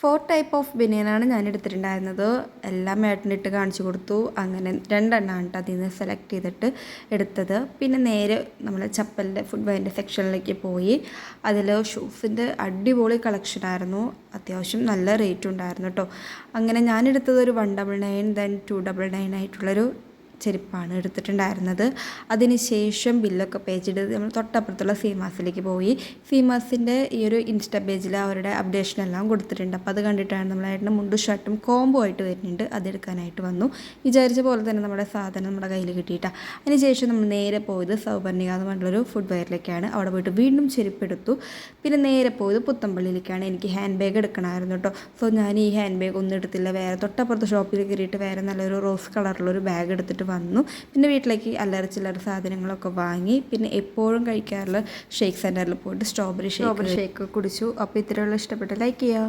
4 type of ബനിയനാണ് ഞാൻ എടുത്തിട്ടുണ്ടായിരുന്നത്. എല്ലാം ഏട്ടനിട്ട് കാണിച്ചു കൊടുത്തു. അങ്ങനെ 2 എണ്ണമാണ് കേട്ടോ അതിൽ നിന്ന് സെലക്ട് ചെയ്തിട്ട് എടുത്തത്. പിന്നെ നേരെ നമ്മൾ ചപ്പലിൻ്റെ ഫുഡ് വെയറിൻ്റെ സെക്ഷനിലേക്ക് പോയി. അതിൽ ഷൂസിൻ്റെ അടിപൊളി കളക്ഷനായിരുന്നു. അത്യാവശ്യം നല്ല റേറ്റും ഉണ്ടായിരുന്നു കേട്ടോ. അങ്ങനെ ഞാനെടുത്തത് ഒരു 199 ദെൻ 299 ആയിട്ടുള്ളൊരു ചെരുപ്പാണ് എടുത്തിട്ടുണ്ടായിരുന്നത്. അതിനുശേഷം ബില്ലൊക്കെ പേ ചെയ്തത് നമ്മൾ തൊട്ടപ്പുറത്തുള്ള സീമാസിലേക്ക് പോയി. സീമാസിൻ്റെ ഈ ഒരു ഇൻസ്റ്റ പേജിൽ അവരുടെ അപ്ഡേഷനെല്ലാം കൊടുത്തിട്ടുണ്ട്. അപ്പോൾ അത് കണ്ടിട്ടാണ് നമ്മളായിട്ട് മുണ്ടും ഷർട്ടും കോംബോ ആയിട്ട് വരുന്നുണ്ട്, അതെടുക്കാനായിട്ട് വന്നു. വിചാരിച്ച പോലെ തന്നെ നമ്മുടെ സാധനം നമ്മുടെ കയ്യിൽ കിട്ടിയിട്ടാണ്. അതിനുശേഷം നമ്മൾ നേരെ പോയത് സൗപർണിക എന്ന് പറഞ്ഞുള്ളൊരു ഫുഡ് വെയറിലേക്കാണ്. അവിടെ പോയിട്ട് വീണ്ടും ചെരുപ്പെടുത്തു. പിന്നെ നേരെ പോയത് പുത്തമ്പള്ളിയിലേക്കാണ്. എനിക്ക് ഹാൻഡ് ബാഗ് എടുക്കണമായിരുന്നു കേട്ടോ. സോ ഞാൻ ഈ ഹാൻഡ് ബാഗ് ഒന്നും എടുത്തില്ല. വേറെ തൊട്ടപ്പുറത്ത് ഷോപ്പിൽ കയറിയിട്ട് വേറെ നല്ലൊരു റോസ് കളറുള്ളൊരു ബാഗ് എടുത്തിട്ട് വന്നു. പിന്നെ വീട്ടിലേക്ക് അല്ലറ ചില്ലറ സാധനങ്ങളൊക്കെ വാങ്ങി. പിന്നെ എപ്പോഴും കഴിക്കാറുള്ള ഷേക്ക് സെൻറ്ററിൽ പോയിട്ട് സ്ട്രോബെറി ഷേക്ക് കുടിച്ചു. അപ്പോൾ ഇത്രയുള്ള ഇഷ്ടപ്പെട്ട ലൈക്ക് ചെയ്യുക.